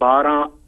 12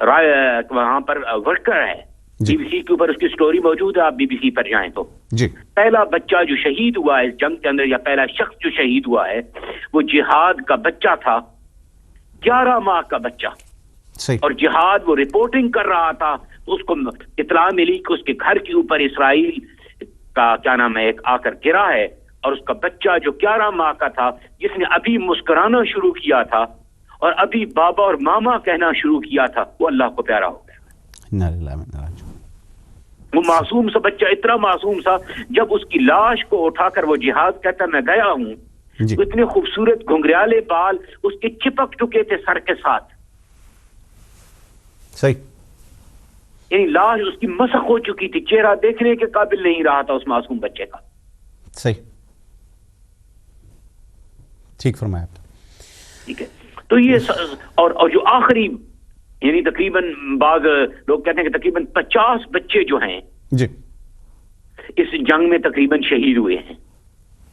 وہاں پر ورکر ہے be B C کے اوپر، اس کی سٹوری موجود ہے، آپ بی بی سی پر جائیں تو جی پہلا بچہ جو شہید ہوا ہے اس جنگ کے اندر، یا پہلا شخص جو شہید ہوا ہے وہ جہاد کا بچہ تھا، 11 ماہ کا بچہ، صحیح، اور جہاد وہ رپورٹنگ کر رہا تھا، اس کو اطلاع ملی کہ اس کے گھر کے اوپر اسرائیل کا کیا نام ہے ایک آ کر گرا ہے، اور اس کا بچہ جو 11 ماہ کا تھا، جس نے ابھی مسکرانا شروع کیا تھا اور ابھی بابا اور ماما کہنا شروع کیا تھا، وہ اللہ کو پیارا ہو گیا۔ انا للہ و انا الیہ راجعون۔ وہ معصوم سا بچہ، اتنا معصوم سا، جب اس کی لاش کو اٹھا کر وہ جہاد کہتا میں گیا ہوں، جی اتنے خوبصورت گھنگریالے بال اس کے چپک چکے تھے سر کے ساتھ، صحیح، یعنی لاش اس کی مسخ ہو چکی تھی، چہرہ دیکھنے کے قابل نہیں رہا تھا اس معصوم بچے کا۔ صحیح، ٹھیک فرمایا آپ نے۔ ٹھیک ہے، تو یہ اور جو آخری یعنی تقریباً بعض لوگ کہتے ہیں کہ تقریباً 50 بچے جو ہیں جی اس جنگ میں تقریباً شہید ہوئے ہیں،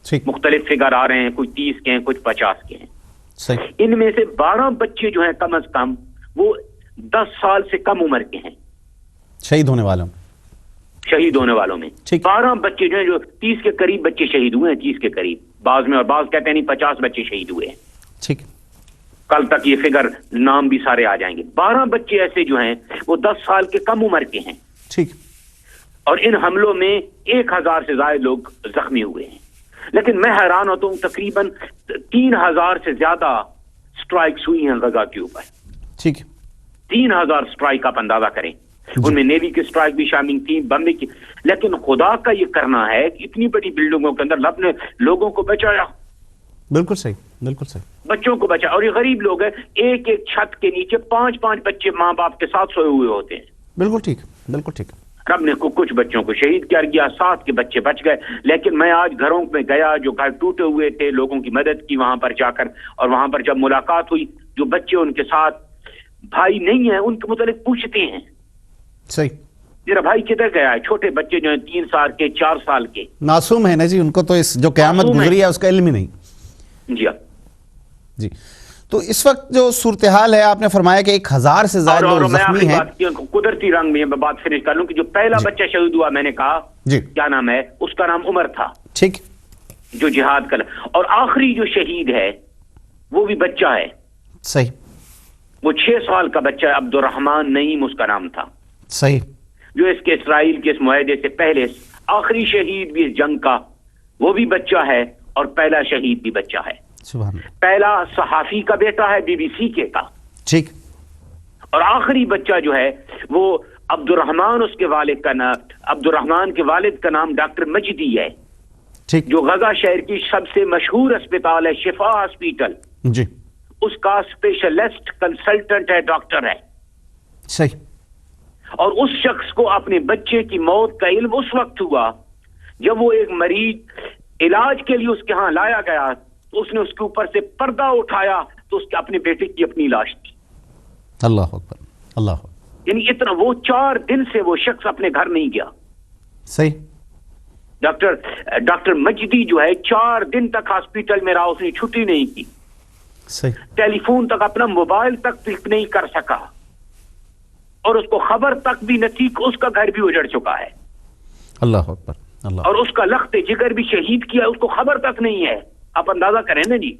ٹھیک، مختلف فگر آ رہے ہیں، کچھ 30 کے ہیں، کچھ 50 کے ہیں۔ صحیح، ان میں سے 12 بچے جو ہیں کم از کم وہ 10 سال سے کم عمر کے ہیں، شہید ہونے والوں، شہید ہونے والوں میں ٹھیک۔ 12 بچے جو ہیں، جو 30 کے قریب بچے شہید ہوئے ہیں، 30 کے قریب بعض میں، اور بعض کہتے ہیں نہیں 50 بچے شہید ہوئے ہیں۔ ٹھیک، کل تک یہ فگر نام بھی سارے آ جائیں گے۔ 12 بچے ایسے جو ہیں وہ 10 سال کے کم عمر کے ہیں، ٹھیک، اور ان حملوں میں 1000 سے زائد لوگ زخمی ہوئے ہیں۔ لیکن میں حیران ہوتا ہوں، تقریباً 3000 سے زیادہ سٹرائکس ہوئی ہیں غزہ کے اوپر، ٹھیک، 3000 سٹرائک آپ اندازہ کریں، ان میں نیوی کی سٹرائک بھی شامل تھی، بمبے کی، لیکن خدا کا یہ کرنا ہے کہ اتنی بڑی بلڈنگوں کے اندر اپنے لوگوں کو بچایا، بالکل صحیح، بالکل صحیح، بچوں کو بچایا، اور یہ غریب لوگ ہیں، ایک ایک چھت کے نیچے 5 بچے ماں باپ کے ساتھ سوئے ہوئے ہوتے ہیں۔ بالکل ٹھیک، بالکل ٹھیک، رب نے کچھ بچوں کو شہید کر دیا، 7 کے بچے بچ گئے۔ لیکن میں آج گھروں میں گیا، جو گھر ٹوٹے ہوئے تھے، لوگوں کی مدد کی وہاں پر جا کر، اور وہاں پر جب ملاقات ہوئی، جو بچے ان کے ساتھ بھائی نہیں ہیں ان کے متعلق پوچھتے ہیں، صحیح، میرا بھائی کدھر گیا ہے؟ چھوٹے بچے جو ہیں 3 سال کے، 4 سال کے، معصوم ہے نا جی، ان کو تو اس جو قیامت معصوم گزری ہے اس کا علم ہی نہیں۔ جی ہاں، جی، تو اس وقت جو صورتحال ہے، آپ نے فرمایا کہ 1000 سے زائد اور لوگ میں زخمی آخری ہیں۔ بات قدرتی رنگ میں بات فنش کر لوں کہ جو پہلا بچہ شہید ہوا، میں نے کہا جی کیا نام ہے اس کا؟ نام عمر تھا، ٹھیک، جو جہاد کر، اور آخری جو شہید ہے وہ بھی بچہ ہے، صحیح، وہ 6 سال کا بچہ ہے، عبد الرحمن نعیم اس کا نام تھا، صحیح، جو اس کے اسرائیل کے اس معاہدے سے پہلے آخری شہید بھی اس جنگ کا، وہ بھی بچہ ہے، اور پہلا شہید بھی بچہ ہے۔ سبحان اللہ، پہلا صحافی کا بیٹا ہے، بی بی سی کے کا، ٹھیک، اور آخری بچہ جو ہے وہ عبد الرحمن، اس کے والد کا نام، عبد الرحمن کے والد کا نام ڈاکٹر مجدی ہے، ٹھیک، جو غزہ شہر کی سب سے مشہور اسپتال ہے، شفا ہاسپیٹل، جی اس کا اسپیشلسٹ کنسلٹنٹ ہے، ڈاکٹر ہے۔ صحیح، اور اس شخص کو اپنے بچے کی موت کا علم اس وقت ہوا جب وہ ایک مریض علاج کے لیے اس کے ہاں لایا گیا، تو اس نے اس کے اوپر سے پردہ اٹھایا تو اس کے اپنے بیٹے کی اپنی لاش تھی۔ اللہ اکبر، اللہ اکبر، یعنی اتنا، وہ 4 دن سے وہ شخص اپنے گھر نہیں گیا۔ صحیح، ڈاکٹر مجدی جو ہے 4 دن تک ہاسپٹل میں رہا، اس نے چھٹی نہیں کی، صحیح، ٹیلی فون تک، اپنا موبائل تک پک نہیں کر سکا، اور اس کو خبر تک بھی نہ تھی کہ اس کا گھر بھی اجڑ چکا ہے، اللہ اکبر، اللہ، اور اس کا لخت جگر بھی شہید کیا، اس کو خبر تک نہیں ہے۔ آپ اندازہ کریں نا جی۔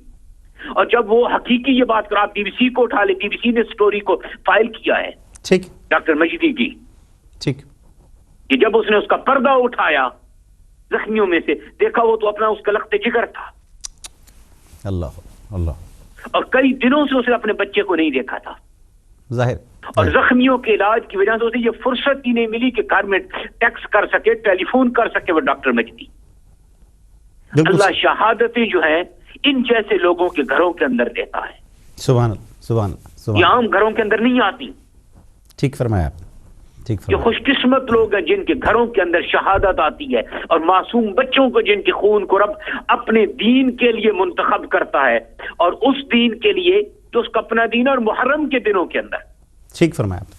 اور جب وہ حقیقی یہ بات کرا، آپ بی بی سی کو اٹھا لیں، بی بی سی نے سٹوری کو فائل کیا ہے ٹھیک، ڈاکٹر مجدی کی، ٹھیک، کہ جب اس نے اس کا پردہ اٹھایا زخمیوں میں سے، دیکھا وہ تو اپنا اس کا لخت جگر تھا، اللہ، اللہ، اور کئی دنوں سے اسے اپنے بچے کو نہیں دیکھا تھا، ظاہر، اور زخمیوں کے علاج کی وجہ سے اسے یہ فرصت ہی نہیں ملی کہ گھر میں ٹیکس کر سکے، ٹیلی فون کر سکے وہ ڈاکٹر مجدی۔ بالکل اللہ شہادتیں جو ہیں ان جیسے لوگوں کے گھروں کے اندر دیتا ہے، سبحان اللہ، سبحان اللہ، سبحان یہ اللہ، عام گھروں کے اندر نہیں آتی۔ ٹھیک فرمایا آپ نے، ٹھیک یہ فرمایا، خوش قسمت لوگ ہیں جن کے گھروں کے اندر شہادت آتی ہے، اور معصوم بچوں کو جن کے خون کو رب اپنے دین کے لیے منتخب کرتا ہے، اور اس دین کے لیے جو اس کا اپنا دین، اور محرم کے دنوں کے اندر۔ ٹھیک فرمایا آپ نے،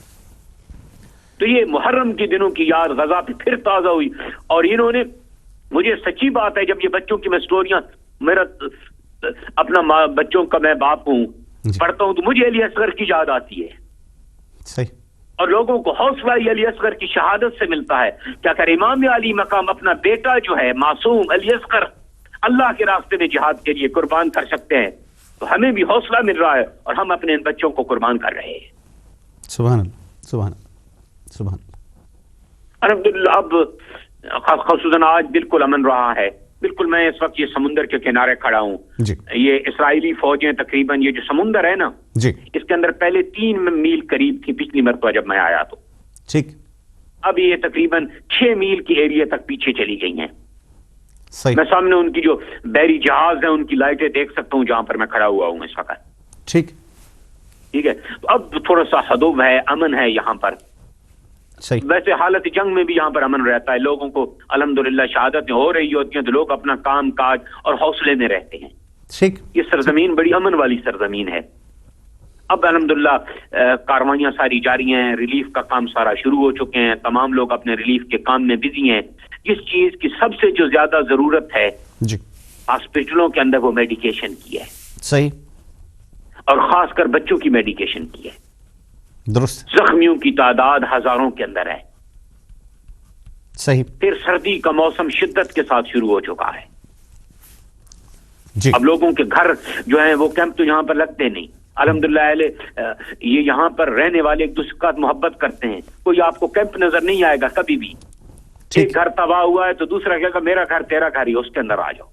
تو یہ محرم کے دنوں کی یاد غزہ پہ پھر تازہ ہوئی، اور انہوں نے، مجھے سچی بات ہے، جب یہ بچوں کی میں سٹوریاں، میرا اپنا بچوں کا میں باپ ہوں، جی، پڑھتا ہوں تو مجھے علی اصغر کی یاد آتی ہے، صحیح، اور لوگوں کو حوصلہ علی اصغر کی شہادت سے ملتا ہے کہ اگر امام علی مقام اپنا بیٹا جو ہے معصوم علی اصغر اللہ کے راستے میں جہاد کے لیے قربان کر سکتے ہیں تو ہمیں بھی حوصلہ مل رہا ہے اور ہم اپنے ان بچوں کو قربان کر رہے ہیں. سبحان اللہ سبحان اللہ سبحان اللہ. الحمدللہ اب خصوصاً آج بالکل امن رہا ہے. بالکل میں اس وقت یہ سمندر کے کنارے کھڑا ہوں. جی. یہ اسرائیلی فوجیں تقریباً یہ جو سمندر ہے نا جی اس کے اندر پہلے 3 میل قریب تھی پچھلی مرتبہ جب میں آیا تو. ٹھیک. اب یہ تقریباً 6 میل کی ایریا تک پیچھے چلی گئی ہیں. صحیح. میں سامنے ان کی جو بحری جہاز ہیں ان کی لائٹیں دیکھ سکتا ہوں جہاں پر میں کھڑا ہوا ہوں اس وقت. ٹھیک. ٹھیک ہے. تو اب تھوڑا سا ہدوب ہے, امن ہے یہاں پر. صحیح. ویسے حالت جنگ میں بھی یہاں پر امن رہتا ہے. لوگوں کو الحمدللہ شہادتیں ہو رہی ہوتی ہیں تو لوگ اپنا کام کاج اور حوصلے میں رہتے ہیں. ٹھیک. یہ سرزمین بڑی امن والی سرزمین ہے. اب الحمدللہ کاروائیاں ساری جاری ہیں, ریلیف کا کام سارا شروع ہو چکے ہیں, تمام لوگ اپنے ریلیف کے کام میں بزی ہیں. جس چیز کی سب سے جو زیادہ ضرورت ہے جی ہاسپٹلوں کے اندر وہ میڈیکیشن کی ہے. صحیح. اور خاص کر بچوں کی میڈیکیشن کی ہے. درست. زخمیوں کی تعداد ہزاروں کے اندر ہے. صحیح. پھر سردی کا موسم شدت کے ساتھ شروع ہو چکا ہے. جی. اب لوگوں کے گھر جو ہیں وہ کیمپ تو یہاں پر لگتے نہیں. الحمدللہ یہ یہاں پر رہنے والے ایک دوسرے کا محبت کرتے ہیں. کوئی آپ کو کیمپ نظر نہیں آئے گا کبھی بھی. ایک گھر تباہ ہوا ہے تو دوسرا کہے گا میرا گھر تیرا گھر ہی اس کے اندر آ جاؤ.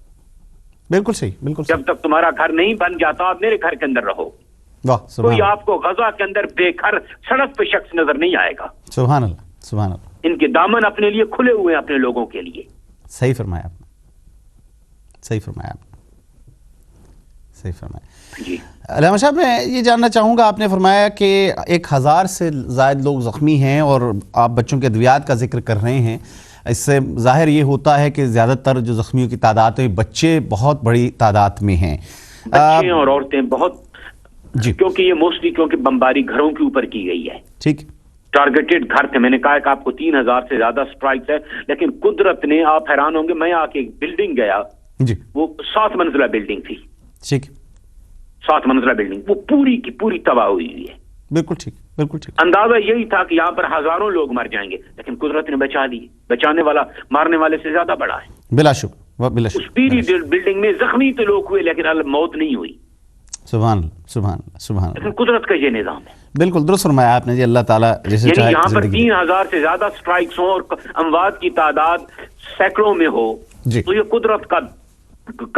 بالکل صحیح. بالکل جب تک تمہارا گھر نہیں بن جاتا آپ میرے گھر کے اندر رہو. واہ سبحان کوئی اللہ. آپ کو غزہ کے اندر بے گھر سڑک پہ شخص نظر نہیں آئے گا. سبحان اللہ سبحان اللہ. ان کے دامن اپنے لیے کھلے ہوئے ہیں اپنے لوگوں کے لیے. صحیح فرمایا آپ نے. صحیح فرمایا آپ نے. صحیح فرمایا. جی علامہ صاحب میں یہ جاننا چاہوں گا, آپ نے فرمایا کہ 1000 سے زائد لوگ زخمی ہیں اور آپ بچوں کے ادویات کا ذکر کر رہے ہیں. اس سے ظاہر یہ ہوتا ہے کہ زیادہ تر جو زخمیوں کی تعداد ہے بچے بہت بڑی تعداد میں ہیں. بچے اور عورتیں بہت. جی. کیونکہ یہ موسٹلی کیونکہ بمباری گھروں کے اوپر کی گئی ہے. ٹھیک. ٹارگیٹڈ گھر تھے. میں نے کہا کہ آپ کو 3000 سے زیادہ سٹرائکس ہے لیکن قدرت نے, آپ حیران ہوں گے, میں آ کے ایک بلڈنگ گیا. جی. وہ 7 منزلہ بلڈنگ تھی. ٹھیک. 7 منزلہ بلڈنگ وہ پوری کی پوری تباہ ہوئی ہوئی ہے. بالکل ٹھیک. بالکل ٹھیک. اندازہ یہی تھا کہ یہاں پر ہزاروں لوگ مر جائیں گے لیکن قدرت نے بچا دی. بچانے والا مارنے والے سے زیادہ بڑا ہے. بلا شبہ بلا شبہ. اس پیری بلڈنگ میں زخمی تو لوگ ہوئے لیکن موت نہیں ہوئی. سبحان اللہ سبحان اللہ سبحان اللہ. لیکن قدرت کا یہ نظام ہے. بالکل درست فرمایا آپ نے جی. اللہ تعالیٰ جیسے یعنی چاہے یہاں پر زندگی 3000 سے زیادہ سٹرائکس ہوں اور اموات کی تعداد سینکڑوں میں ہو جی. تو یہ قدرت کا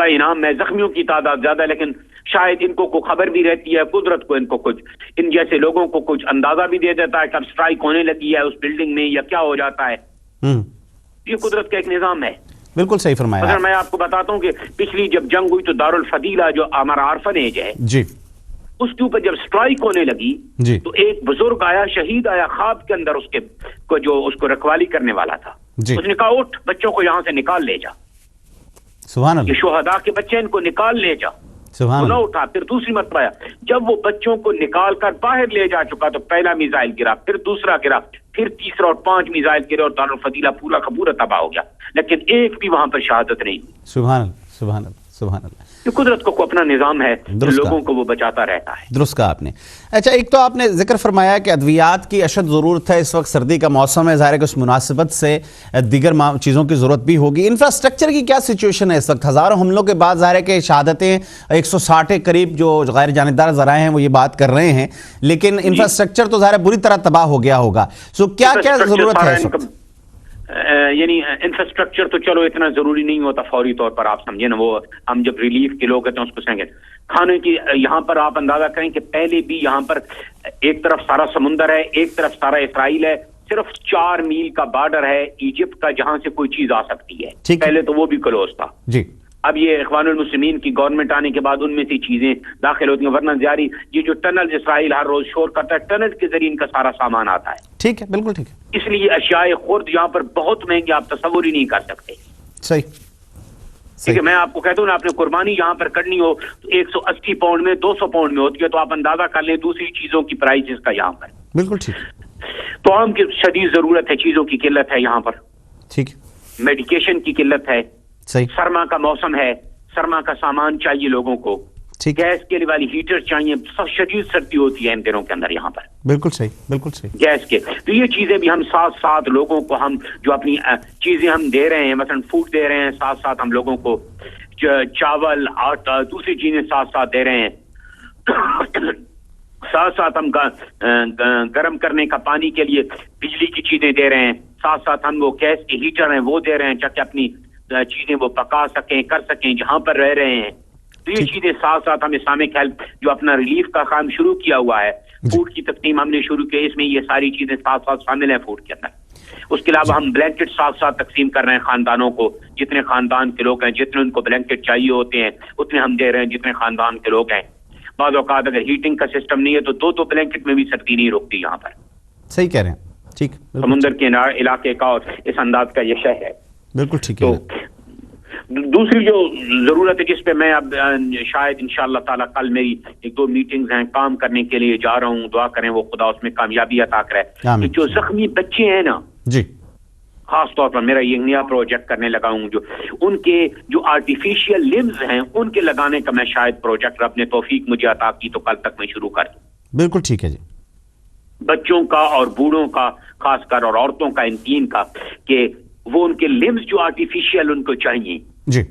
انعام ہے. زخمیوں کی تعداد زیادہ لیکن شاید ان کو خبر بھی رہتی ہے. قدرت کو ان کو کچھ ان جیسے لوگوں کو کچھ اندازہ بھی دے دیتا ہے کہ اب سٹرائک ہونے لگی ہے اس بلڈنگ میں یا کیا ہو جاتا ہے. یہ قدرت کا ایک نظام ہے. بالکل صحیح فرمایا. اگر میں آپ کو بتاتا ہوں کہ پچھلی جب جنگ ہوئی تو دارالفضیلہ جو ہمارا آرفنیج ہے جی اس کے اوپر جب سٹرائک ہونے لگی جی تو ایک بزرگ آیا, شہید آیا خواب کے اندر, اس کے کو جو اس کو رکھوالی کرنے والا تھا جی. اس نے کہا اٹھ بچوں کو یہاں سے نکال لے جا. سبحان یہ اللہ شہداء کے بچے ان کو نکال لے جا. سبحان وہ نہ اللہ. اٹھا. پھر دوسری مرتبہ آیا جب وہ بچوں کو نکال کر باہر لے جا چکا تو پہلا میزائل گرا, پھر دوسرا گرا, پھر تیسرا اور 5 میزائل گرے اور دارالفضیلہ پورا کا پورا تباہ ہو گیا لیکن ایک بھی وہاں پر شہادت نہیں. سبحان اللہ سبحان اللہ سبحان اللہ. یہ قدرت کو اپنا نظام ہے جو لوگوں کو وہ بچاتا رہتا ہے. درست کہا آپ نے. اچھا ایک تو آپ نے ذکر فرمایا کہ ادویات کی اشد ضرورت ہے, اس وقت سردی کا موسم ہے, ظاہر ہے کہ اس مناسبت سے دیگر چیزوں کی ضرورت بھی ہوگی. انفراسٹرکچر کی کیا سچویشن ہے اس وقت؟ ہزاروں حملوں کے بعد ظاہر ہے کہ شہادتیں 160 کے قریب جو غیر جانبدار ذرائع ہیں وہ یہ بات کر رہے ہیں لیکن انفراسٹرکچر تو ظاہر بری طرح تباہ ہو گیا ہوگا. سو کیا کیا ضرورت ہے اس وقت؟ یعنی انفراسٹرکچر تو چلو اتنا ضروری نہیں ہوتا فوری طور پر. آپ سمجھے نا, وہ ہم جب ریلیف کے لوگ ہوتے ہیں اس کو سمجھیں. کھانے کی یہاں پر آپ اندازہ کریں کہ پہلے بھی یہاں پر ایک طرف سارا سمندر ہے, ایک طرف سارا اسرائیل ہے, صرف 4 میل کا بارڈر ہے ایجپٹ کا جہاں سے کوئی چیز آ سکتی ہے. پہلے تو وہ بھی کلوز تھا. جی. اب یہ اخوان المسلمین کی گورنمنٹ آنے کے بعد ان میں سے چیزیں داخل ہوتی ہیں, ورنہ جاری یہ جو ٹنل اسرائیل ہر روز شور کرتا ہے, ٹنل کے ذریعے ان کا سارا سامان آتا ہے. ٹھیک ہے بالکل ٹھیک ہے. اس لیے اشیاء خرد یہاں پر بہت مہنگی, آپ تصور ہی نہیں کر سکتے. صحیح. ٹھیک ہے. میں آپ کو کہتا ہوں نا, آپ نے قربانی یہاں پر کرنی ہو تو 180 پاؤنڈ میں 200 پاؤنڈ میں ہوتی ہے, تو آپ اندازہ کر لیں دوسری چیزوں کی پرائسز کا یہاں پر. بالکل ٹھیک. تو عام کی شدید ضرورت ہے, چیزوں کی قلت ہے یہاں پر. ٹھیک. میڈیکیشن کی قلت ہے. صحیح. سرما کا موسم ہے, سرما کا سامان چاہیے لوگوں کو. گیس کے والی ہیٹر چاہیے، سخت شدید سردی ہوتی ہے ان دنوں کے اندر یہاں پر. بالکل صحیح، بالکل صحیح. گیس کے تو یہ چیزیں بھی ہم ساتھ ساتھ لوگوں کو ہم جو اپنی چیزیں ہم دے رہے ہیں، مثلا فوڈ دے رہے ہیں، ساتھ ساتھ ہم لوگوں کو چاول، آٹا، دوسری چیزیں ساتھ ساتھ دے رہے ہیں. ساتھ ساتھ ہم گرم کرنے کا پانی کے لیے بجلی کی چیزیں دے رہے ہیں. ساتھ ساتھ ہم وہ گیس کے ہیٹر ہیں وہ دے رہے ہیں تاکہ اپنی چیزیں وہ پکا سکیں، کر سکیں جہاں پر رہ رہے ہیں. تو یہ چیزیں ساتھ ساتھ ہم اسلامک ہیلپ جو اپنا ریلیف کا کام شروع کیا ہوا ہے، فوڈ کی تقسیم ہم نے شروع کی، اس میں یہ ساری چیزیں ساتھ ساتھ شامل ہیں فوڈ کے اندر. اس کے علاوہ ہم بلینکٹ ساتھ ساتھ تقسیم کر رہے ہیں خاندانوں کو. جتنے خاندان کے لوگ ہیں، جتنے ان کو بلینکٹ چاہیے ہوتے ہیں اتنے ہم دے رہے ہیں جتنے خاندان کے لوگ ہیں. بعض اوقات اگر ہیٹنگ کا سسٹم نہیں ہے تو دو بلینکٹ میں بھی سردی نہیں روکتی یہاں پر. صحیح کہہ رہے ہیں. ٹھیک، سمندر کے علاقے کا اور اس انداز کا یہ شہر ہے. بالکل ٹھیک ہے. دوسری جو ضرورت ہے جس پہ میں اب شاید انشاءاللہ تعالی کل میری 1-2 میٹنگز ہیں، کام کرنے کے لیے جا رہا ہوں، دعا کریں وہ خدا اس میں کامیابی عطا کرے. کہ جو زخمی بچے ہیں نا جی، خاص طور پر میرا یہ نیا پروجیکٹ کرنے لگا ہوں، جو ان کے جو آرٹیفیشیل لمز ہیں ان کے لگانے کا میں شاید پروجیکٹ اپنے توفیق مجھے عطا کی تو کل تک میں شروع کر دوں. بالکل ٹھیک ہے جی. بچوں کا اور بوڑھوں کا خاص کر اور عورتوں کا، ان تین کا، کہ وہ ان کے لمز جو آرٹیفیشیل ان کو چاہیے جی.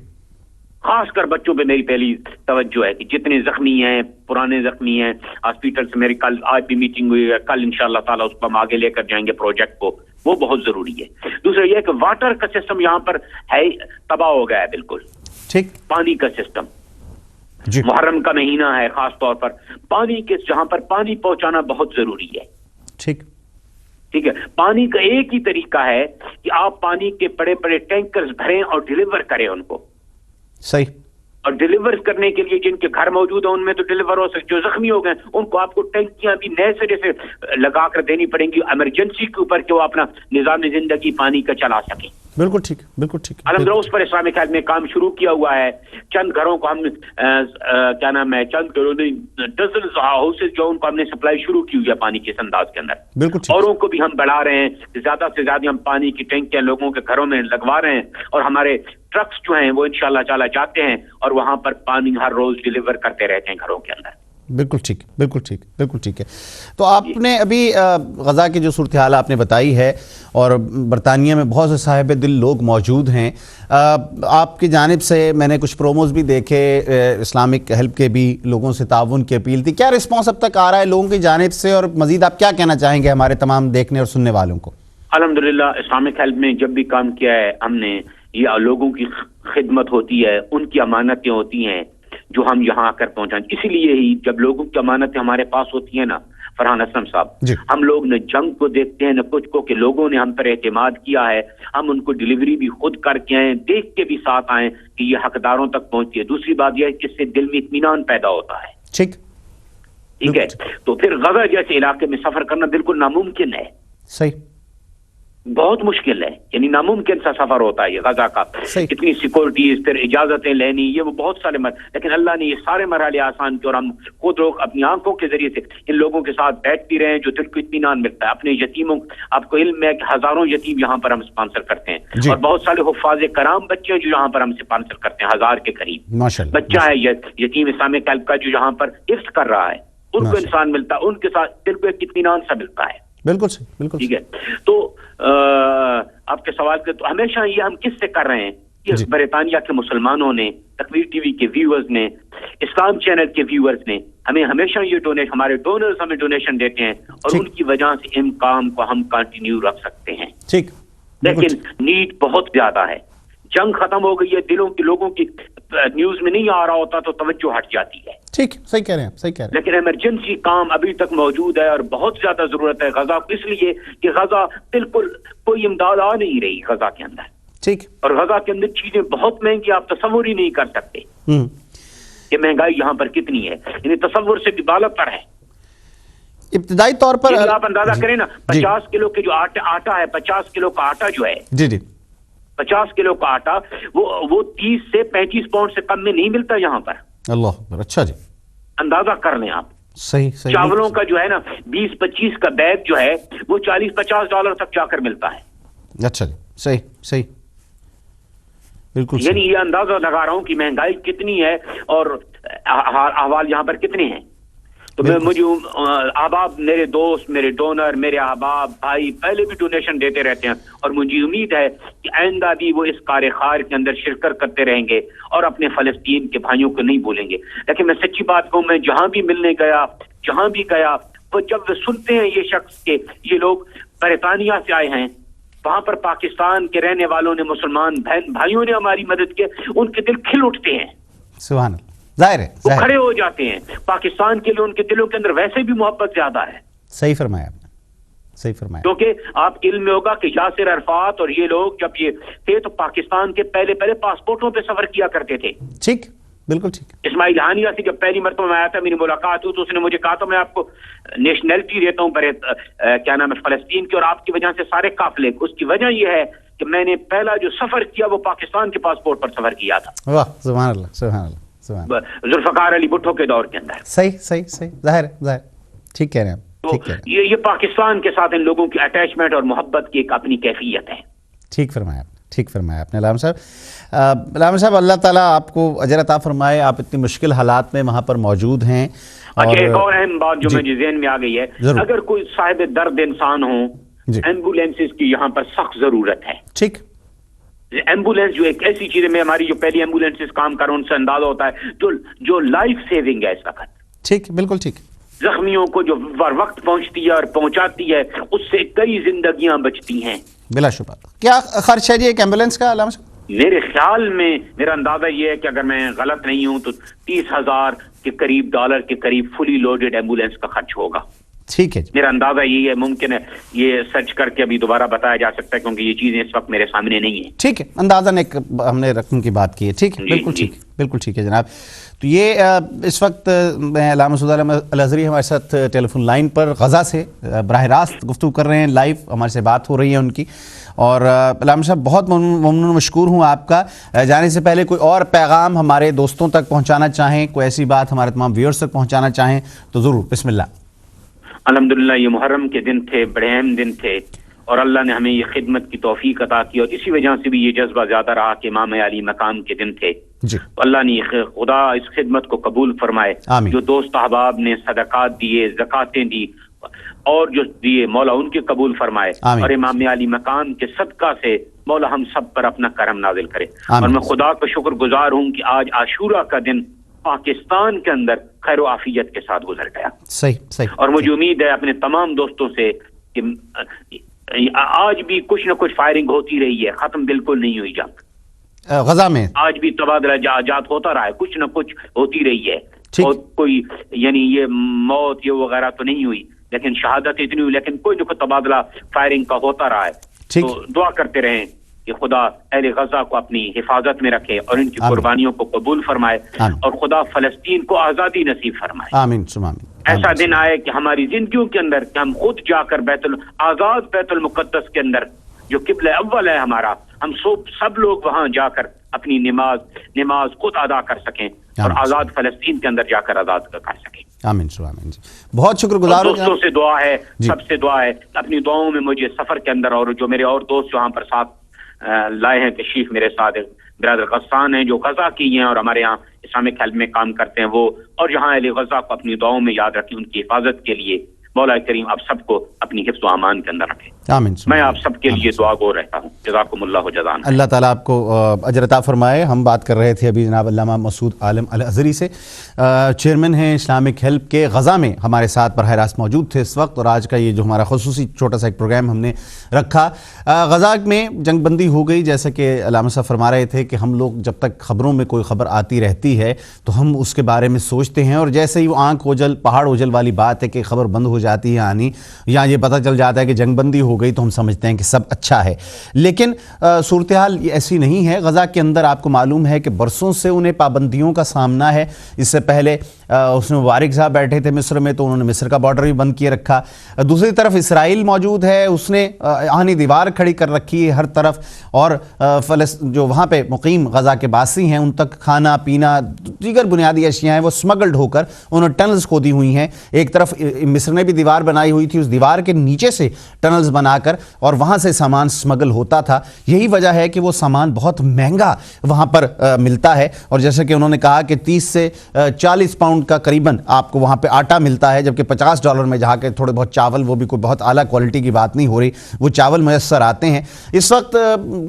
خاص کر بچوں پہ میری پہلی توجہ ہے کہ جتنے زخمی ہیں، پرانے زخمی ہیں، ہاسپٹل سے میری کل آج بھی میٹنگ ہوئی ہے، کل انشاءاللہ تعالیٰ اس کو ہم آگے لے کر جائیں گے پروجیکٹ کو. وہ بہت ضروری ہے. دوسرا یہ کہ واٹر کا سسٹم یہاں پر ہے تباہ ہو گیا ہے بالکل. ٹھیک. پانی کا سسٹم جی. محرم کا مہینہ ہے، خاص طور پر پانی کے جہاں پر پانی پہنچانا بہت ضروری ہے. ٹھیک ہے. پانی کا ایک ہی طریقہ ہے کہ آپ پانی کے بڑے بڑے ٹینکرز بھریں اور ڈیلیور کریں ان کو. صحیح. اور ڈیلیور کرنے کے لیے جن کے گھر موجود ہیں ان میں تو ڈیلیور ہو سکتے. جو زخمی ہو گئے ان کو آپ کو ٹینکیاں بھی نئے سرے سے لگا کر دینی پڑیں گی ایمرجنسی کے اوپر کہ وہ اپنا نظام زندگی پانی کا چلا سکیں. بالکل ٹھیک، بالکل ٹھیک. الحمدللہ اس پر اسلامک ہیلپ میں کام شروع کیا ہوا ہے. چند گھروں کو ہم کیا نام ہے، چند گھروں نے ڈزنز ہاؤسز جو ان کو ہم نے سپلائی شروع کی ہوئی ہے پانی کے انداز کے اندر. بالکل. اوروں کو بھی ہم بڑھا رہے ہیں، زیادہ سے زیادہ ہم پانی کی ٹینکیاں لوگوں کے گھروں میں لگوا رہے ہیں اور ہمارے ٹرکس جو ہیں وہ انشاءاللہ تعالیٰ جاتے ہیں اور وہاں پر پانی ہر روز ڈیلیور کرتے رہتے ہیں گھروں کے اندر. بالکل ٹھیک، بالکل ٹھیک، بالکل ٹھیک ہے. تو آپ نے ابھی غزہ کی جو صورتحال آپ نے بتائی ہے اور برطانیہ میں بہت سے صاحب دل لوگ موجود ہیں، آپ کی جانب سے میں نے کچھ پروموز بھی دیکھے، اسلامک ہیلپ کے بھی لوگوں سے تعاون کی اپیل تھی. کیا رسپانس اب تک آ رہا ہے لوگوں کی جانب سے اور مزید آپ کیا کہنا چاہیں گے ہمارے تمام دیکھنے اور سننے والوں کو؟ الحمدللہ اسلامک ہیلپ میں جب بھی کام کیا ہے ہم نے، یہ لوگوں کی خدمت ہوتی ہے، ان کی امانتیں ہوتی ہیں جو ہم یہاں آ کر پہنچائیں. اسی لیے ہی جب لوگوں کی امانتیں ہمارے پاس ہوتی ہیں نا فرحان اسلم صاحب جی. ہم لوگ نہ جنگ کو دیکھتے ہیں نہ کچھ کو، کہ لوگوں نے ہم پر اعتماد کیا ہے، ہم ان کو ڈیلیوری بھی خود کر کے آئیں، دیکھ کے بھی ساتھ آئیں کہ یہ حقداروں تک پہنچی ہے. دوسری بات یہ ہے کہ اس سے دل میں اطمینان پیدا ہوتا ہے. ٹھیک ہے. تو پھر غزہ جیسے علاقے میں سفر کرنا بالکل ناممکن ہے. صحیح. بہت مشکل ہے، یعنی ناممکن سا سفر ہوتا ہے یہ غزہ کا. اتنی سیکورٹیز، پھر اجازتیں لینی، یہ وہ بہت سارے لیکن اللہ نے یہ سارے مرحلے آسان کیے اور ہم خود لوگ اپنی آنکھوں کے ذریعے سے ان لوگوں کے ساتھ بیٹھ بھی رہے ہیں جو دل کو اطمینان ملتا ہے. اپنے یتیموں، آپ کو علم ہے کہ ہزاروں یتیم یہاں پر ہم اسپانسر کرتے ہیں جی. اور بہت سارے حفاظ کرام بچے ہیں جو یہاں پر ہم اسپانسر کرتے ہیں، 1000 کے قریب بچہ ہے یتیم اسلامک ہیلپ کا جو یہاں پر حفظ کر رہا ہے. ان کو انسان ملتا ہے، ان کے ساتھ دل کو ایک اطمینان سا ملتا ہے. بالکل صحیح، بالکل ٹھیک ہے. تو آپ کے سوال کے تو ہمیشہ یہ ہم کس سے کر رہے ہیں؟ یہ برطانیہ کے مسلمانوں نے، تکبیر ٹی وی کے ویورز نے، اسلام چینل کے ویورز نے ہمیں ہمیشہ یہ ہمارے ڈونرز ہمیں ڈونیشن دیتے ہیں اور ان کی وجہ سے ان کام کو ہم کنٹینیو رکھ سکتے ہیں. ٹھیک. لیکن نیڈ بہت زیادہ ہے. جنگ ختم ہو گئی ہے، دلوں کی لوگوں کی نیوز میں نہیں آ رہا ہوتا تو توجہ ہٹ جاتی ہے. ٹھیک، صحیح کہہ رہے ہیں، صحیح کہہ رہے ہیں. لیکن ایمرجنسی کام ابھی تک موجود ہے اور بہت زیادہ ضرورت ہے غزہ کو، اس لیے کہ غزہ بالکل کوئی امداد آ نہیں رہی غزہ کے اندر. ٹھیک. اور غزہ کے اندر چیزیں بہت مہنگی، آپ تصور ہی نہیں کر سکتے کہ مہنگائی یہاں پر کتنی ہے، یعنی تصور سے بھی بالا پر ہے. ابتدائی طور پر آپ اندازہ کریں نا، 50 کلو کے جو آٹا ہے، 50 کلو کا آٹا جو ہے، جی جی 50 کلو کا آٹا وہ 30 سے 35 پاؤنڈ سے کم میں نہیں ملتا یہاں پر. اللہ اکبر. اچھا جی. اندازہ کر لیں آپ. صحیح. چاولوں کا جو ہے نا 20-25 کا بیگ جو ہے وہ $40-50 تک جا کر ملتا ہے. اچھا جی. صحیح صحیح. بالکل. یعنی یہ اندازہ لگا رہا ہوں کہ مہنگائی کتنی ہے اور احوال یہاں پر کتنے ہیں. تو مجھے احباب، میرے دوست، میرے ڈونر، میرے احباب بھائی پہلے بھی ڈونیشن دیتے رہتے ہیں، اور مجھے امید ہے کہ آئندہ بھی وہ اس کار خیر کے اندر شرکت کرتے رہیں گے اور اپنے فلسطین کے بھائیوں کو نہیں بھولیں گے. لیکن میں سچی بات کہوں، میں جہاں بھی ملنے گیا، جہاں بھی گیا، وہ جب سنتے ہیں یہ شخص کے یہ لوگ برطانیہ سے آئے ہیں، وہاں پر پاکستان کے رہنے والوں نے، مسلمان بہن بھائیوں نے ہماری مدد کی، ان کے دل کھل اٹھتے ہیں. سبحان اللہ. ظاہر ہے وہ کھڑے ہو جاتے ہیں. پاکستان کے لیے ان کے دلوں کے اندر ویسے بھی محبت زیادہ ہے. صحیح فرمایا آپ نے، صحیح فرمایا. کیونکہ آپ کے علم میں ہوگا کہ یاسر عرفات اور یہ لوگ جب یہ تھے تو پاکستان کے پہلے پاسپورٹوں پہ سفر کیا کرتے تھے. ٹھیک، بالکل ٹھیک. اسماعیل ہانیہ سے جب پہلی مرتبہ میں آیا تھا، میری ملاقات ہوئی تو اس نے مجھے کہا تھا میں آپ کو نیشنلٹی دیتا ہوں کیا نام ہے فلسطین کی، اور آپ کی وجہ سے سارے قافلے. اس کی وجہ یہ ہے کہ میں نے پہلا جو سفر کیا وہ پاکستان کے پاسپورٹ پر سفر کیا تھا. واہ، سبحان اللہ، سبحان اللہ. ذوالفقار علی بھٹو کے دور کے اندر. صحیح ظاہر ٹھیک کہہ رہے ہیں. تو یہ پاکستان کے ساتھ ان لوگوں کی اٹیچمنٹ اور محبت کی ایک اپنی کیفیت ہے. ٹھیک فرمایا آپ نے علامہ صاحب. اللہ تعالیٰ آپ کو اجر عطا فرمائے. آپ اتنی مشکل حالات میں وہاں پر موجود ہیں. اچھا، ایک اور اہم بات جو مجھے ذہن میں آ گئی ہے، اگر کوئی صاحب درد انسان ہو، ایمبولینسز کی یہاں پر سخت ضرورت ہے. ٹھیک. ایمبولینس جو ایک ایسی چیز ہے، میں ہماری جو پہلی ایمبولینسز کام کر رہا ہوں ان سے اندازہ ہوتا ہے جو لائف سیونگ ہے اس وقت. ٹھیک، بالکل ٹھیک. زخمیوں کو جو وقت پہنچتی ہے اور پہنچاتی ہے، اس سے کئی زندگیاں بچتی ہیں. بلا شبہ. کیا خرچ ہے جی ایک ایمبولینس کا علامہ صاحب؟ میرے خیال میں میرا اندازہ یہ ہے کہ اگر میں غلط نہیں ہوں تو $30,000 کے قریب ڈالر کے قریب فلی لوڈڈ ایمبولینس کا خرچ ہوگا. ٹھیک ہے. میرا اندازہ یہی ہے، ممکن ہے یہ سرچ کر کے ابھی دوبارہ بتایا جا سکتا ہے کیونکہ یہ چیزیں اس وقت میرے سامنے نہیں ہیں. ٹھیک ہے، اندازاً ایک ہم نے رقم کی بات کی ہے. ٹھیک ہے، بالکل ٹھیک ہے جناب. تو یہ اس وقت میں علامہ مسعود عالم الازہری ہمارے ساتھ ٹیلی فون لائن پر غزہ سے براہ راست گفتگو کر رہے ہیں. لائیو ہمارے سے بات ہو رہی ہے ان کی. اور علامہ صاحب بہت ممنون مشکور ہوں آپ کا. جانے سے پہلے کوئی اور پیغام ہمارے دوستوں تک پہنچانا چاہیں، کوئی ایسی بات ہمارے تمام ویورز تک پہنچانا چاہیں تو ضرور. بسم اللہ. الحمدللہ یہ محرم کے دن تھے، بڑے اہم دن تھے، اور اللہ نے ہمیں یہ خدمت کی توفیق عطا کی، اور اسی وجہ سے بھی یہ جذبہ زیادہ رہا کہ امام علی مقام کے دن تھے. جی. تو اللہ نے خدا اس خدمت کو قبول فرمائے. آمین. جو دوست احباب نے صدقات دیے، زکاتیں دی اور جو دیے، مولا ان کے قبول فرمائے. آمین. اور امام علی مقام کے صدقہ سے مولا ہم سب پر اپنا کرم نازل کرے. آمین. اور میں خدا کا شکر گزار ہوں کہ آج عاشورہ کا دن پاکستان کے اندر خیر و عافیت کے ساتھ گزر گیا. صحیح. اور مجھے امید ہے اپنے تمام دوستوں سے کہ آج بھی کچھ نہ کچھ فائرنگ ہوتی رہی ہے، ختم بالکل نہیں ہوئی جنگ. غزہ میں آج بھی تبادلہ جات ہوتا رہا ہے، کچھ نہ کچھ ہوتی رہی ہے. اور ٹھیک. کوئی یعنی یہ موت یہ وغیرہ تو نہیں ہوئی، لیکن شہادت اتنی ہوئی، لیکن کوئی نہ کوئی تبادلہ فائرنگ کا ہوتا رہا ہے. تو دعا کرتے رہیں کہ خدا اہل غزہ کو اپنی حفاظت میں رکھے اور ان کی قربانیوں کو قبول فرمائے. اور خدا فلسطین کو آزادی نصیب فرمائے. آمین. ایسا دن آئے کہ ہماری زندگیوں کے اندر کہ ہم خود جا کر آزاد بیت المقدس کے اندر جو قبلہ اول ہے ہمارا، ہم سب لوگ وہاں جا کر اپنی نماز خود ادا کر سکیں اور آزاد فلسطین کے اندر جا کر آزاد کر سکیں. آمین. بہت شکر گزار ہوں. دوستوں سے دعا ہے، سب سے دعا ہے، اپنی دعاؤں میں مجھے سفر کے اندر، اور جو میرے اور دوست وہاں پر ساتھ لائے ہیں تشریف میرے ساتھ، برادر غسان ہیں جو غزہ کی ہیں اور ہمارے یہاں اسلامک ہیلپ میں کام کرتے ہیں وہ، اور جہاں اہل غزہ کو اپنی دعاؤں میں یاد رکھیں، ان کی حفاظت کے لیے مولا کریم آپ سب کو اپنی حفظ و امان کے اندر رکھے. آمین. میں آپ سب کے لیے دعا گو رہتا ہوں. جزاکم اللہ جزان. اللہ تعالیٰ آپ کو اجر عطا فرمائے. ہم بات کر رہے تھے ابھی جناب علامہ مسعود عالم الازہری سے، چیئرمین ہیں اسلامک ہیلپ کے. غزہ میں ہمارے ساتھ براہ راست موجود تھے اس وقت، اور آج کا یہ جو ہمارا خصوصی چھوٹا سا ایک پروگرام ہم نے رکھا. غزہ میں جنگ بندی ہو گئی، جیسا کہ علامہ صاحب فرما رہے تھے کہ ہم لوگ جب تک خبروں میں کوئی خبر آتی رہتی ہے تو ہم اس کے بارے میں سوچتے ہیں، اور جیسے ہی وہ آنکھ اوجل پہاڑ اوجل والی بات ہے کہ خبر بند ہو جاتی ہے آنی، یا یہ پتہ چل جاتا ہے کہ جنگ بندی ہو گئی تو ہم سمجھتے ہیں کہ سب اچھا ہے. لیکن صورتحال یہ ایسی نہیں ہے. غزہ کے اندر آپ کو معلوم ہے کہ برسوں سے انہیں پابندیوں کا سامنا ہے. اس سے پہلے اس میں مبارک صاحب بیٹھے تھے مصر میں تو انہوں نے مصر کا بارڈر بھی بند کیے رکھا. دوسری طرف اسرائیل موجود ہے، اس نے آہنی دیوار کھڑی کر رکھی ہے ہر طرف، اور جو وہاں پہ مقیم غزہ کے باسی ہیں ان تک کھانا پینا دیگر بنیادی اشیاء ہیں وہ سمگلڈ ہو کر انہوں نے ٹنلز کھودی ہوئی ہیں. ایک طرف مصر نے بھی بھی دیوار بنائی ہوئی تھی, اس دیوار کے نیچے سے ٹنلز بنا کر اور وہاں سے سامان سمگل ہوتا تھا. یہی وجہ ہے کہ وہ سامان بہت مہنگا وہاں پر ملتا ہے. اور جیسے کہ انہوں نے کہا کہ 30 سے 40 پاؤنڈ کا قریباً آپ کو وہاں پہ آٹا ملتا ہے, جبکہ $50 میں جہاں کے تھوڑے بہت چاول, وہ بھی کوئی بہت اعلیٰ کوالٹی کی بات نہیں ہو رہی, وہ چاول میسر آتے ہیں. اس وقت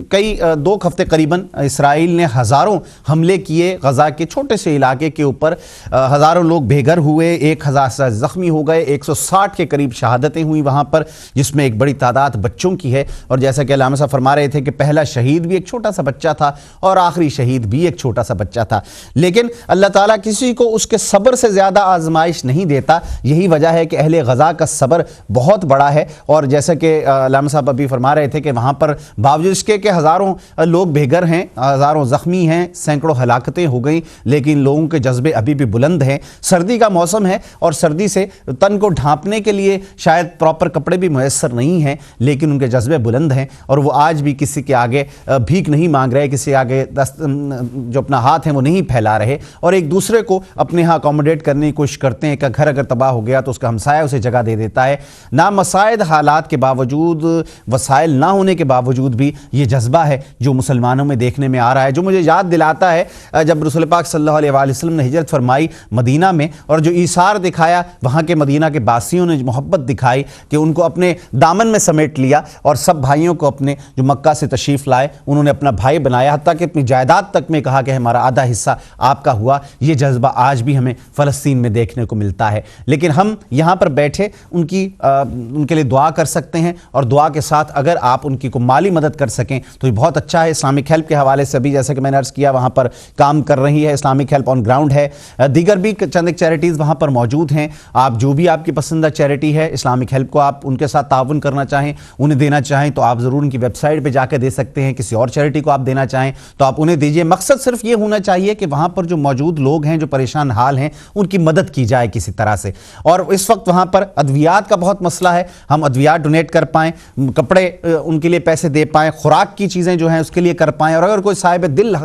کئی 2 ہفتے قریباً اسرائیل نے ہزاروں حملے کیے غزہ کے چھوٹے سے علاقے کے اوپر, ہزاروں لوگ بے گھر ہوئے, 1000 سے زخمی ہو گئے, 160 کے قریب شہادتیں ہوئی وہاں پر, جس میں ایک بڑی تعداد بچوں کی ہے. اور جیسا کہ علامہ صاحب فرما رہے تھے کہ پہلا شہید بھی ایک چھوٹا سا بچہ تھا اور آخری شہید بھی ایک چھوٹا سا بچہ تھا. لیکن اللہ تعالیٰ کسی کو اس کے صبر سے زیادہ آزمائش نہیں دیتا. یہی وجہ ہے کہ اہل غزہ کا صبر بہت بڑا ہے. اور جیسا کہ علامہ صاحب ابھی فرما رہے تھے کہ وہاں پر باوجود اس کے کہ ہزاروں لوگ بے گھر ہیں, ہزاروں زخمی ہیں, سینکڑوں ہلاکتیں ہو گئیں, لیکن لوگوں کے جذبے ابھی بھی بلند ہیں. سردی کا موسم ہے اور سردی سے تن کو ڈھانپنے کے لیے شاید پراپر کپڑے بھی میسر نہیں ہیں, لیکن ان کے جذبے بلند ہیں اور وہ آج بھی کسی کے آگے بھیک نہیں مانگ رہے, کسی آگے جو اپنا ہاتھ ہے وہ نہیں پھیلا رہے, اور ایک دوسرے کو اپنے ہاں اکوموڈیٹ کرنے کی کوشش کرتے ہیں کہ گھر اگر تباہ ہو گیا تو اس کا ہمسایہ اسے جگہ دے دیتا ہے. نامساعد حالات کے باوجود, وسائل نہ ہونے کے باوجود بھی یہ جذبہ ہے جو مسلمانوں میں دیکھنے میں آ رہا ہے, جو مجھے یاد دلاتا ہے جب رسول پاک صلی اللہ علیہ وآلہ وسلم نے ہجرت فرمائی مدینہ میں, اور جو ایثار دکھایا وہاں کے مدینہ کے باسیوں نے, محبت دکھائی کہ ان کو اپنے دامن میں سمیٹ لیا اور سب بھائیوں کو اپنے جو مکہ سے تشریف لائے انہوں نے اپنا بھائی بنایا, حتیٰ کہ اپنی جائیداد تک میں کہا کہ ہمارا آدھا حصہ آپ کا ہوا. یہ جذبہ آج بھی ہمیں فلسطین میں دیکھنے کو ملتا ہے. لیکن ہم یہاں پر بیٹھے ان کے لیے دعا کر سکتے ہیں, اور دعا کے ساتھ اگر آپ ان کی کو مالی مدد کر سکیں تو یہ بہت اچھا ہے. اسلامک ہیلپ کے حوالے سے بھی جیسے کہ میں نے عرض کیا وہاں پر کام کر رہی ہے, اسلامک ہیلپ آن گراؤنڈ ہے. دیگر بھی چند ایک چیریٹیز وہاں پر موجود ہیں. آپ جو بھی آپ کی پسندہ چیریٹی ہے اسلامک ہیلپ کو آپ ان کے ساتھ تعاون کرنا چاہیں, انہیں دینا چاہیں تو آپ ضرور ان کی ویب سائٹ پہ جا کے دے سکتے ہیں. کسی اور چیریٹی کو آپ دینا چاہیں تو آپ انہیں دیجئے. مقصد صرف یہ ہونا چاہیے کہ وہاں پر جو موجود لوگ ہیں جو پریشان حال ہیں ان کی مدد کی جائے کسی طرح سے. اور اس وقت وہاں پر ادویات کا بہت مسئلہ ہے, ہم ادویات ڈونیٹ کر پائیں, کپڑے ان کے لیے پیسے دے پائیں, خوراک کی چیزیں جو ہیں اس کے لیے کر پائیں. اور اگر کوئی صاحب دل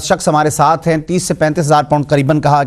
شخص ہمارے ساتھ ہیں, 30 سے 35 ہزار پاؤنڈ قریباً کہا,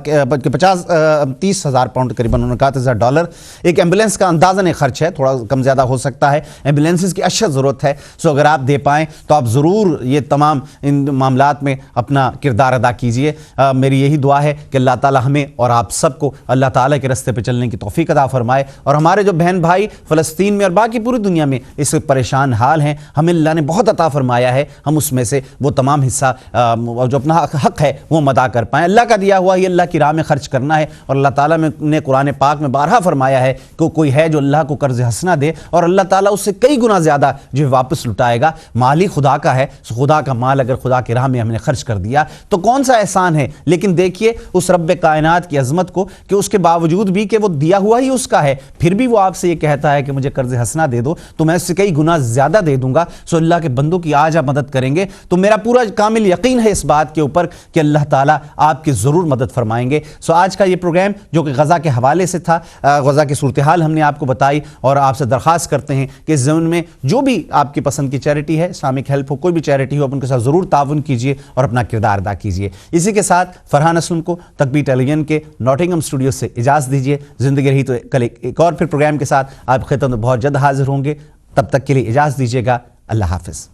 30 ہزار پاؤنڈ قریباً انہوں نے کہا $30,000. ایک ایمبولینس کا اندازاً خرچ ہے, تھوڑا کم زیادہ ہو سکتا ہے, ایمبولینسز کی اشد ضرورت ہے. سو اگر آپ دے پائیں تو آپ ضرور یہ تمام ان معاملات میں اپنا کردار ادا کیجئے. میری یہی دعا ہے کہ اللہ تعالی ہمیں اور آپ سب کو اللہ تعالیٰ کے راستے پہ چلنے کی توفیق عطا فرمائے. اور ہمارے جو بہن بھائی فلسطین میں اور باقی پوری دنیا میں اس پریشان حال ہیں, ہمیں اللہ نے بہت عطا فرمایا ہے, ہم اس میں سے وہ تمام حصہ جو اپنا حق ہے وہ ادا کر پائیں. اللہ کا دیا ہوا یہ اللہ کی راہ میں خرچ کرنا ہے. اور اللہ تعالیٰ نے قرآن پاک میں بارہا فرمایا ہے کہ کوئی ہے جو اللہ کو قرض حسنہ دے اور اللہ تعالیٰ اس سے کئی گنا زیادہ جو واپس لٹائے گا. مال ہی خدا کا ہے, خدا کا مال اگر خدا کی راہ میں ہم نے خرچ کر دیا تو کون سا احسان ہے. لیکن دیکھیے اس رب کائنات کی عظمت کو کہ اس کے باوجود بھی کہ وہ دیا ہوا ہی اس کا ہے, پھر بھی وہ آپ سے یہ کہتا ہے کہ مجھے قرض حسنہ دے دو تو میں اس سے کئی گنا زیادہ دے دوں گا. سو اللہ کے بندوں کی آج آپ مدد کریں گے تو میرا پورا کامل یقین ہے اس بات کے اوپر کہ اللہ تعالیٰ آپ کی ضرور مدد فرمائیں گے. سو آج کا یہ پروگرام جو کہ غزہ کے حوالے سے تھا, غزہ کی صورتحال ہم نے آپ کو بتائی, اور آپ سے درخواست کرتے ہیں کہ اس زمین میں جو بھی آپ کی پسند کی چیریٹی ہے, اسلامک ہیلپ ہو, کوئی بھی چیریٹی ہو, آپ ان کے ساتھ ضرور تعاون کیجئے اور اپنا کردار ادا کیجئے. اسی کے ساتھ فرحان اسلم کو تکبیر ٹیلی ویژن کے ناٹنگھم اسٹوڈیو سے اجازت دیجئے. زندگی رہی تو کل ایک اور پھر پروگرام کے ساتھ آپ خدمت میں بہت جلد حاضر ہوں گے. تب تک کے لیے اجازت دیجیے گا. اللہ حافظ.